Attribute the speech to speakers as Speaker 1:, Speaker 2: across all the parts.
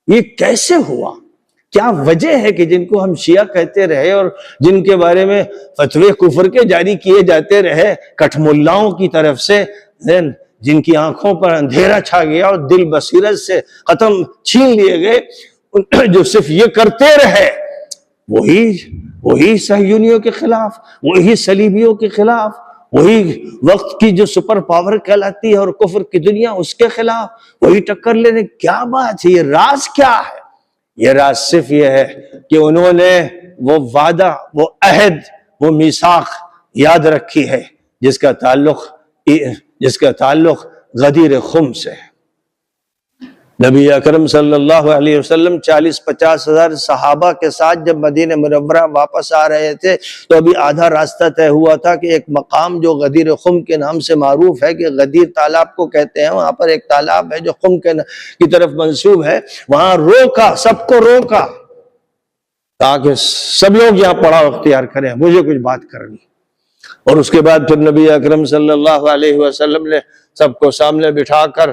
Speaker 1: یہ کیسے ہوا؟ کیا وجہ ہے کہ جن کو ہم شیعہ کہتے رہے اور جن کے بارے میں فتوے کفر کے جاری کیے جاتے رہے کٹھ ملاؤں کی طرف سے، جن کی آنکھوں پر اندھیرا چھا گیا اور دل بصیرت سے ختم چھین لیے گئے، جو صرف یہ کرتے رہے، وہی صہیونیوں کے خلاف، وہی صلیبیوں کے خلاف، وہی وقت کی جو سپر پاور کہلاتی ہے اور کفر کی دنیا، اس کے خلاف وہی ٹکر لینے۔ کیا بات ہے؟ یہ راز کیا ہے؟ یہ راز صرف یہ ہے کہ انہوں نے وہ وعدہ، وہ عہد، وہ میثاق یاد رکھی ہے جس کا تعلق غدیر خم سے ہے۔ نبی اکرم صلی اللہ علیہ وسلم 40-50 ہزار صحابہ کے ساتھ جب مدینہ منورہ واپس آ رہے تھے تو ابھی آدھا راستہ طے ہوا تھا کہ ایک مقام جو غدیر خم کے نام سے معروف ہے، کہ غدیر تالاب کو کہتے ہیں، وہاں پر ایک تالاب ہے جو خم کی طرف منسوب ہے، وہاں روکا، سب کو روکا تاکہ سب لوگ یہاں پڑاؤ اختیار کریں، مجھے کچھ بات کرنی۔ اور اس کے بعد پھر نبی اکرم صلی اللہ علیہ وسلم نے سب کو سامنے بٹھا کر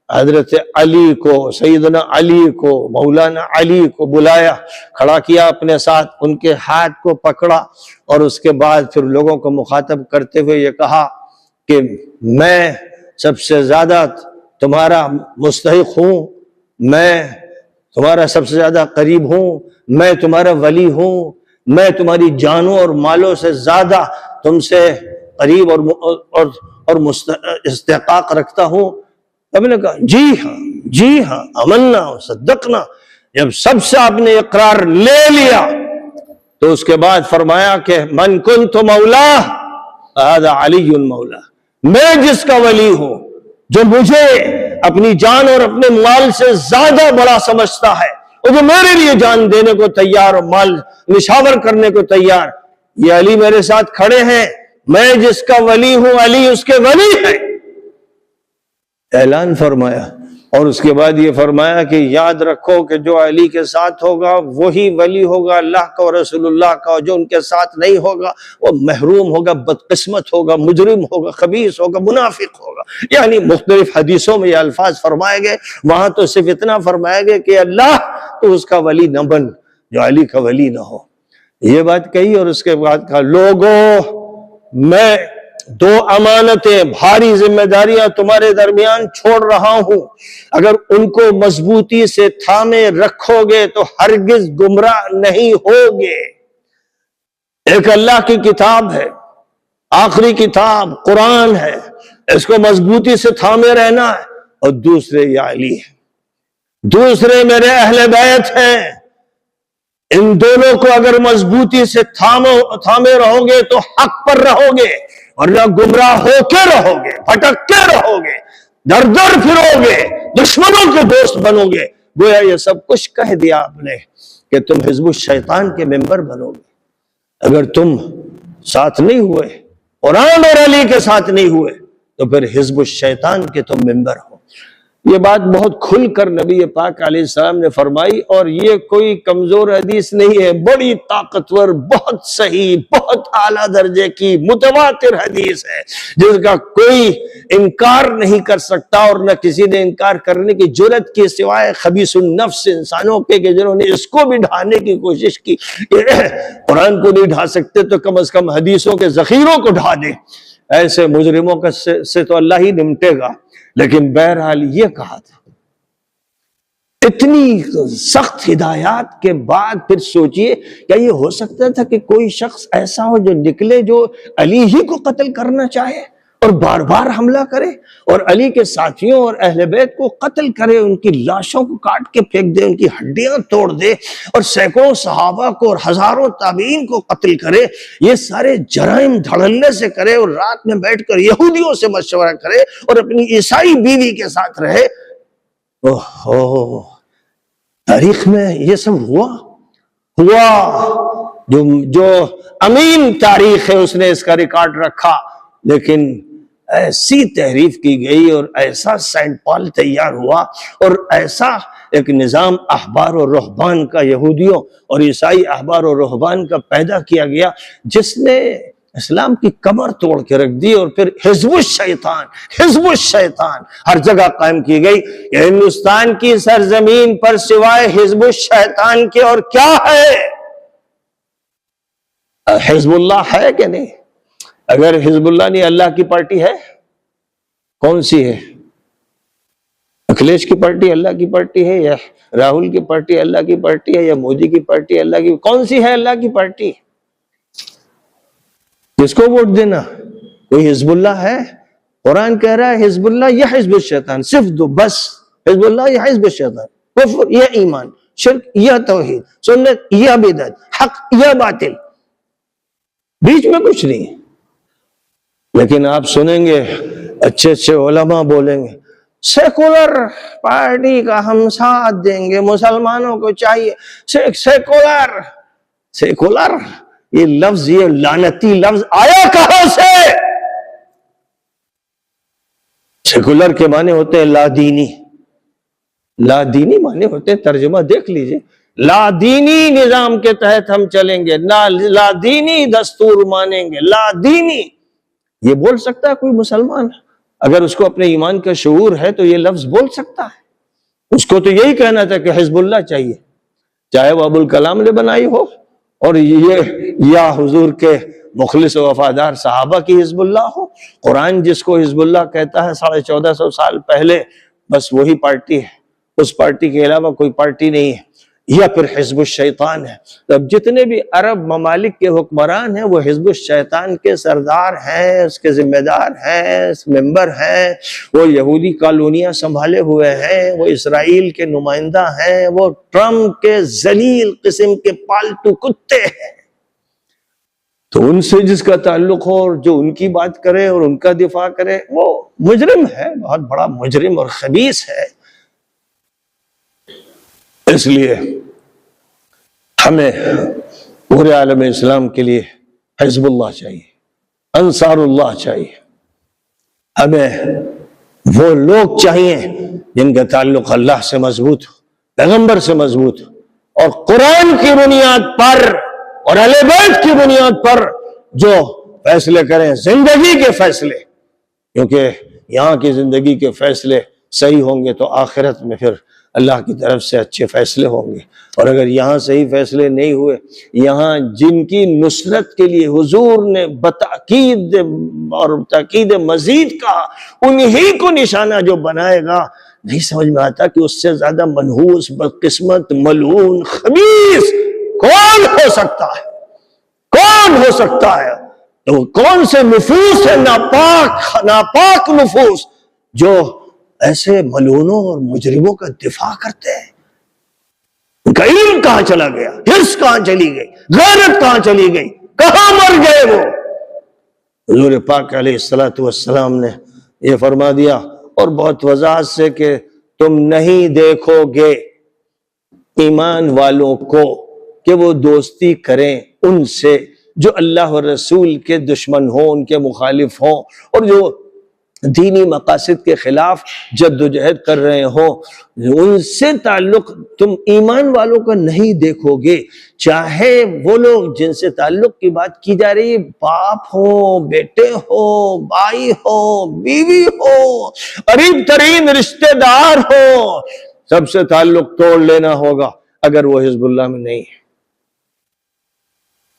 Speaker 1: حضرت علی کو، سیدنا علی کو، مولانا علی کو بلایا، کھڑا کیا اپنے ساتھ، ان کے ہاتھ کو پکڑا اور اس کے بعد پھر لوگوں کو مخاطب کرتے ہوئے یہ کہا کہ میں سب سے زیادہ تمہارا مستحق ہوں، میں تمہارا سب سے زیادہ قریب ہوں، میں تمہارا ولی ہوں، میں تمہاری جانوں اور مالوں سے زیادہ تم سے قریب اور استحقاق رکھتا ہوں۔ اب نے کہا جی ہاں امنا صدقنا۔ جب سب سے آپ نے اقرار لے لیا تو اس کے بعد فرمایا کہ من کنت مولا هذا علی مولا، میں جس کا ولی ہوں، جو مجھے اپنی جان اور اپنے مال سے زیادہ بڑا سمجھتا ہے اور جو میرے لیے جان دینے کو تیار اور مال نشاور کرنے کو تیار، یہ علی میرے ساتھ کھڑے ہیں۔ میں جس کا ولی ہوں، علی اس کے ولی ہے، اعلان فرمایا۔ اور اس کے بعد یہ فرمایا کہ یاد رکھو کہ جو علی کے ساتھ ہوگا وہی ولی ہوگا اللہ کا اور رسول اللہ کا، اور جو ان کے ساتھ نہیں ہوگا وہ محروم ہوگا، بدقسمت ہوگا، مجرم ہوگا، خبیث ہوگا، منافق ہوگا۔ یعنی مختلف حدیثوں میں یہ الفاظ فرمائے گئے، وہاں تو صرف اتنا فرمایا گیا کہ اللہ تو اس کا ولی نہ بن جو علی کا ولی نہ ہو۔ یہ بات کہی اور اس کے بعد کہا لوگوں میں 2 امانتیں، بھاری ذمہ داریاں تمہارے درمیان چھوڑ رہا ہوں، اگر ان کو مضبوطی سے تھامے رکھو گے تو ہرگز گمراہ نہیں ہوگے۔ ایک اللہ کی کتاب ہے، آخری کتاب قرآن ہے، اس کو مضبوطی سے تھامے رہنا ہے، اور دوسرے یا علی ہے، دوسرے میرے اہل بیت ہیں، ان دونوں کو اگر مضبوطی سے تھامے رہو گے تو حق پر رہو گے، ورنہ گمراہ ہو کے رہو گے، بھٹک کے رہو گے، در در پھرو گے، دشمنوں کے دوست بنو گے۔ گویا یہ سب کچھ کہہ دیا آپ نے کہ تم حزب الشیطان کے ممبر بنو گے اگر تم ساتھ نہیں ہوئے، قرآن اور علی کے ساتھ نہیں ہوئے تو پھر حزب الشیطان کے تم ممبر ہو۔ یہ بات بہت کھل کر نبی پاک علیہ السلام نے فرمائی، اور یہ کوئی کمزور حدیث نہیں ہے، بڑی طاقتور، بہت صحیح، بہت اعلیٰ درجے کی متواتر حدیث ہے جس کا کوئی انکار نہیں کر سکتا، اور نہ کسی نے انکار کرنے کی جرات کی سوائے خبیث النفس انسانوں کے، کہ جنہوں نے اس کو بھی ڈھانے کی کوشش کی کہ قرآن کو نہیں ڈھا سکتے تو کم از کم حدیثوں کے ذخیروں کو ڈھا دیں۔ ایسے مجرموں سے تو اللہ ہی نمٹے گا۔ لیکن بہرحال یہ کہا تھا، اتنی سخت ہدایات کے بعد پھر سوچئے کیا یہ ہو سکتا تھا کہ کوئی شخص ایسا ہو جو نکلے جو علی ہی کو قتل کرنا چاہے اور بار بار حملہ کرے اور علی کے ساتھیوں اور اہل بیت کو قتل کرے، ان کی لاشوں کو کاٹ کے پھینک دے، ان کی ہڈیاں توڑ دے، اور سینکڑوں صحابہ کو اور ہزاروں تابعین کو قتل کرے، یہ سارے جرائم دھڑلے سے کرے، اور رات میں بیٹھ کر یہودیوں سے مشورہ کرے اور اپنی عیسائی بیوی کے ساتھ رہے۔ اوہو، تاریخ میں یہ سب ہوا جو امین تاریخ ہے اس نے اس کا ریکارڈ رکھا، لیکن ایسی تحریف کی گئی اور ایسا سینٹ پال تیار ہوا اور ایسا ایک نظام احبار و رہبان کا، یہودیوں اور عیسائی احبار و رہبان کا پیدا کیا گیا، جس نے اسلام کی کمر توڑ کے رکھ دی، اور پھر حزب الشیطان ہر جگہ قائم کی گئی۔ ہندوستان کی سرزمین پر سوائے حزب الشیطان کے اور کیا ہے؟ حزب اللہ ہے کہ نہیں؟ اگر حزب اللہ نہیں، اللہ کی پارٹی ہے؟ کون سی ہے؟ اکھلیش کی پارٹی اللہ کی پارٹی ہے، یا راہل کی پارٹی اللہ کی پارٹی ہے، یا مودی کی پارٹی اللہ کی؟ کون سی ہے اللہ کی پارٹی؟ کس کو ووٹ دینا؟ کوئی حزب اللہ ہے؟ قرآن کہہ رہا ہے حزب اللہ یا حزب الشیطان، صرف دو بس، حزب اللہ یا حزب الشیطان، کفر یا ایمان، شرک یا توحید، سنت یا بدعت، حق یا باطل، بیچ میں کچھ نہیں ہے۔ لیکن آپ سنیں گے اچھے اچھے علماء بولیں گے سیکولر پارٹی کا ہم ساتھ دیں گے، مسلمانوں کو چاہیے سیکولر، یہ لفظ، یہ لعنتی لفظ آیا کہاں سے؟ سیکولر کے معنی ہوتے ہیں لادینی، لادینی معنی ہوتے ہیں، ترجمہ دیکھ لیجئے، لادینی نظام کے تحت ہم چلیں گے، لادینی دستور مانیں گے، لادینی۔ یہ بول سکتا ہے کوئی مسلمان؟ اگر اس کو اپنے ایمان کا شعور ہے تو یہ لفظ بول سکتا ہے؟ اس کو تو یہی کہنا تھا کہ حزب اللہ چاہیے، چاہے وہ ابوالکلام نے بنائی ہو، اور یہ یا حضور کے مخلص و وفادار صحابہ کی حزب اللہ ہو۔ قرآن جس کو حزب اللہ کہتا ہے 1450 سال پہلے، بس وہی پارٹی ہے، اس پارٹی کے علاوہ کوئی پارٹی نہیں ہے، یا پھر حزب الشیطان ہے۔ اب جتنے بھی عرب ممالک کے حکمران ہیں وہ حزب الشیطان کے سردار ہیں، اس کے ذمہ دار ہیں، ممبر ہیں، وہ یہودی کالونیاں سنبھالے ہوئے ہیں، وہ اسرائیل کے نمائندہ ہیں، وہ ٹرمپ کے ذلیل قسم کے پالتو کتے ہیں۔ تو ان سے جس کا تعلق ہو اور جو ان کی بات کرے اور ان کا دفاع کرے، وہ مجرم ہے، بہت بڑا مجرم اور خبیث ہے۔ اس لیے ہمیں پورے عالم اسلام کے لیے حزب اللہ چاہیے، انصار اللہ چاہیے، ہمیں وہ لوگ چاہیے جن کا تعلق اللہ سے مضبوط ہو، پیغمبر سے مضبوط ہو، اور قرآن کی بنیاد پر اور اہل بیت کی بنیاد پر جو فیصلے کریں، زندگی کے فیصلے، کیونکہ یہاں کی زندگی کے فیصلے صحیح ہوں گے تو آخرت میں پھر اللہ کی طرف سے اچھے فیصلے ہوں گے، اور اگر یہاں صحیح فیصلے نہیں ہوئے، یہاں جن کی نصرت کے لیے حضور نے بتاکید اور تاکید مزید کہا، انہی کو نشانہ جو بنائے گا، نہیں سمجھ میں آتا کہ اس سے زیادہ منحوس، بدقسمت، ملعون، خبیث کون ہو سکتا ہے؟ کون ہو سکتا ہے؟ تو کون سے نفوس ہے ناپاک نفوس جو ایسے ملعونوں اور مجرموں کا دفاع کرتے ہیں؟ ان کا علم کہاں چلا گیا؟ حرص کہاں چلی گئی؟ غیرت کہاں چلی گئی؟ کہاں مر گئے وہ؟ حضور پاک علیہ السلام نے یہ فرما دیا، اور بہت وضاحت سے، کہ تم نہیں دیکھو گے ایمان والوں کو کہ وہ دوستی کریں ان سے جو اللہ اور رسول کے دشمن ہوں، ان کے مخالف ہوں، اور جو دینی مقاصد کے خلاف جد و جہد کر رہے ہوں، ان سے تعلق تم ایمان والوں کا نہیں دیکھو گے، چاہے وہ لوگ جن سے تعلق کی بات کی جا رہی ہے باپ ہو، بیٹے ہو، بھائی ہو، بیوی ہو، قریب ترین رشتہ دار ہو، سب سے تعلق توڑ لینا ہوگا اگر وہ حزب اللہ میں نہیں ہے۔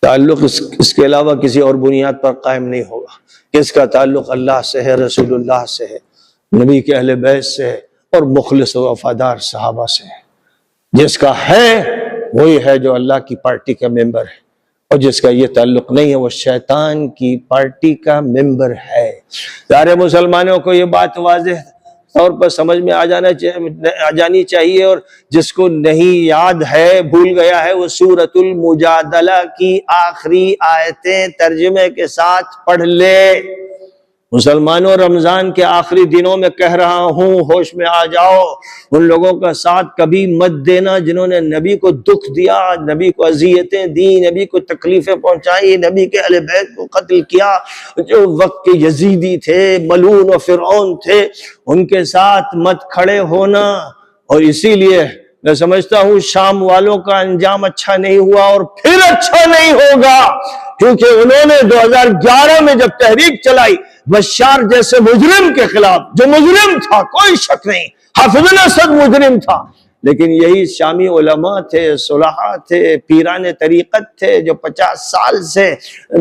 Speaker 1: تعلق اس کے علاوہ کسی اور بنیاد پر قائم نہیں ہوگا۔ کس کا تعلق اللہ سے ہے، رسول اللہ سے ہے، نبی کے اہل بیت سے ہے، اور مخلص و وفادار صحابہ سے ہے۔ جس کا ہے وہی ہے جو اللہ کی پارٹی کا ممبر ہے، اور جس کا یہ تعلق نہیں ہے وہ شیطان کی پارٹی کا ممبر ہے۔ سارے مسلمانوں کو یہ بات واضح طور پر سمجھ میں آ جانی چاہیے، اور جس کو نہیں یاد ہے، بھول گیا ہے، وہ سورۃ المجادلہ کی آخری آیتیں ترجمے کے ساتھ پڑھ لے۔ مسلمانوں، رمضان کے آخری دنوں میں کہہ رہا ہوں، ہوش میں آ جاؤ، ان لوگوں کا ساتھ کبھی مت دینا جنہوں نے نبی کو دکھ دیا، نبی کو اذیتیں دی، نبی کو تکلیفیں پہنچائی، نبی کے اہل بیت کو قتل کیا، جو وقت کے یزیدی تھے، ملعون و فرعون تھے، ان کے ساتھ مت کھڑے ہونا۔ اور اسی لیے میں سمجھتا ہوں شام والوں کا انجام اچھا نہیں ہوا، اور پھر اچھا نہیں ہوگا، کیونکہ انہوں نے 2011 میں جب تحریک چلائی بشار جیسے مجرم کے خلاف، جو مجرم تھا کوئی شک نہیں، حافظ الاسد مجرم تھا، لیکن یہی شامی علماء تھے، صلحاء تھے، پیران طریقت تھے جو 50 سال سے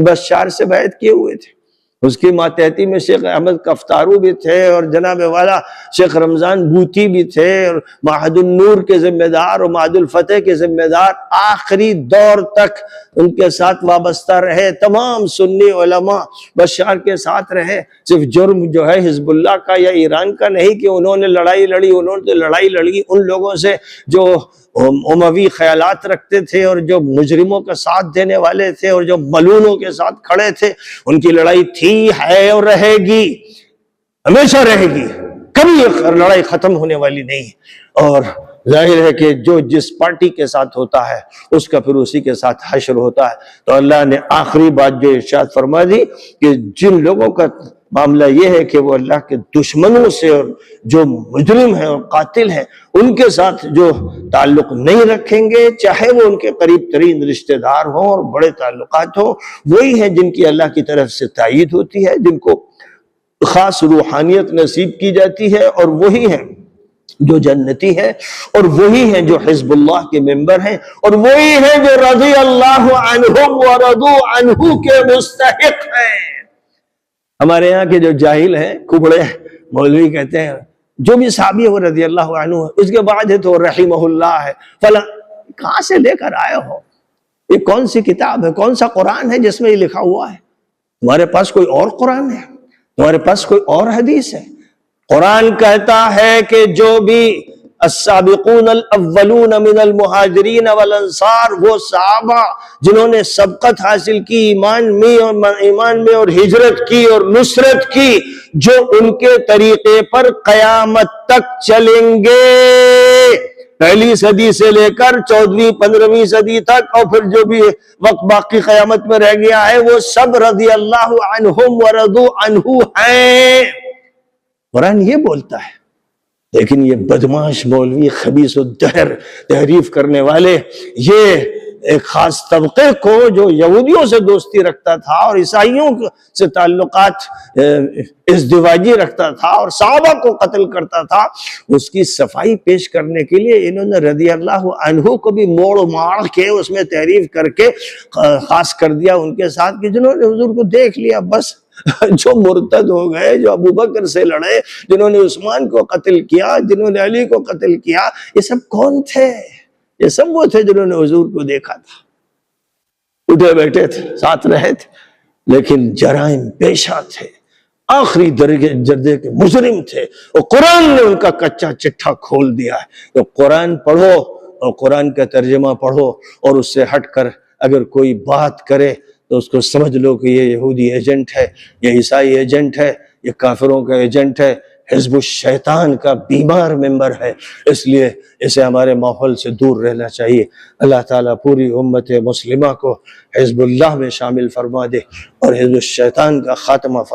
Speaker 1: بشار سے بیعت کیے ہوئے تھے۔ اس کی ماتحتی میں شیخ احمد کفتارو بھی تھے، اور جناب والا شیخ رمضان بوتی بھی تھے، اور معہد النور کے ذمہ دار اور معہد الفتح کے ذمہ دار آخری دور تک ان کے ساتھ وابستہ رہے۔ تمام سنی علماء بشار کے ساتھ رہے۔ صرف جرم جو ہے حزب اللہ کا یا ایران کا نہیں کہ انہوں نے لڑائی لڑی، انہوں نے لڑائی لڑی ان لوگوں سے جو اموی خیالات رکھتے تھے اور جو مجرموں کا ساتھ دینے والے تھے اور جو ملونوں کے ساتھ کھڑے تھے۔ ان کی لڑائی تھی، ہے اور رہے گی، ہمیشہ رہے گی، کبھی یہ لڑائی ختم ہونے والی نہیں۔ اور ظاہر ہے کہ جو جس پارٹی کے ساتھ ہوتا ہے اس کا پھر اسی کے ساتھ حشر ہوتا ہے۔ تو اللہ نے آخری بات جو ارشاد فرما دی کہ جن لوگوں کا معاملہ یہ ہے کہ وہ اللہ کے دشمنوں سے اور جو مجرم ہیں اور قاتل ہیں ان کے ساتھ جو تعلق نہیں رکھیں گے، چاہے وہ ان کے قریب ترین رشتہ دار ہوں اور بڑے تعلقات ہوں، وہی ہیں جن کی اللہ کی طرف سے تائید ہوتی ہے، جن کو خاص روحانیت نصیب کی جاتی ہے، اور وہی ہیں جو جنتی ہے، اور وہی ہیں جو حزب اللہ کے ممبر ہیں، اور وہی ہیں جو رضی اللہ عنہم ورضوا عنہ کے مستحق ہیں۔ ہمارے یہاں کے جو جاہل ہیں، کبڑے مولوی کہتے ہیں جو بھی صحابی ہے وہ رضی اللہ عنہ ہے، اس کے بعد ہے تو رحمہ اللہ ہے، فلاں۔ کہاں سے لے کر آئے ہو؟ یہ کون سی کتاب ہے، کون سا قرآن ہے جس میں یہ لکھا ہوا ہے؟ تمہارے پاس کوئی اور قرآن ہے؟ تمہارے پاس کوئی اور حدیث ہے؟ قرآن کہتا ہے کہ جو بھی السابقون الاولون من المہاجرین والانصار، وہ صحابہ جنہوں نے سبقت حاصل کی ایمان میں اور ہجرت کی اور نصرت کی، جو ان کے طریقے پر قیامت تک چلیں گے، پہلی صدی سے لے کر 14ویں 15ویں صدی تک، اور پھر جو بھی وقت باقی قیامت میں رہ گیا ہے، وہ سب رضی اللہ عنہم ورضوا عنہ ہیں۔ قرآن یہ بولتا ہے، لیکن یہ بدماش مولوی خبیث الدہر تحریف کرنے والے، یہ ایک خاص طبقے کو جو یہودیوں سے دوستی رکھتا تھا اور عیسائیوں سے تعلقات ازدواجی رکھتا تھا اور صحابہ کو قتل کرتا تھا، اس کی صفائی پیش کرنے کے لیے انہوں نے رضی اللہ عنہ کو بھی موڑ ماڑ کے اس میں تحریف کر کے خاص کر دیا ان کے ساتھ، کہ جنہوں نے حضور کو دیکھ لیا بس، جو مرتد ہو گئے، جو ابو بکر سے لڑے، جنہوں نے عثمان کو قتل کیا، جنہوں نے علی کو قتل کیا، یہ سب کون تھے؟ یہ سب وہ تھے جنہوں نے حضور کو دیکھا تھا، اٹھے بیٹھے تھے، ساتھ رہے تھے، لیکن جرائم پیشہ تھے، آخری درجے کے مجرم تھے، اور قرآن نے ان کا کچا چٹھا کھول دیا ہے۔ تو قرآن پڑھو اور قرآن کا ترجمہ پڑھو، اور اس سے ہٹ کر اگر کوئی بات کرے تو اس کو سمجھ لو کہ یہ یہودی ایجنٹ ہے، یہ عیسائی ایجنٹ ہے، یہ کافروں کا ایجنٹ ہے، حزب الشیطان کا بیمار ممبر ہے، اس لیے اسے ہمارے ماحول سے دور رہنا چاہیے۔ اللہ تعالیٰ پوری امت مسلمہ کو حزب اللہ میں شامل فرما دے اور حزب الشیطان کا خاتمہ فرما دے۔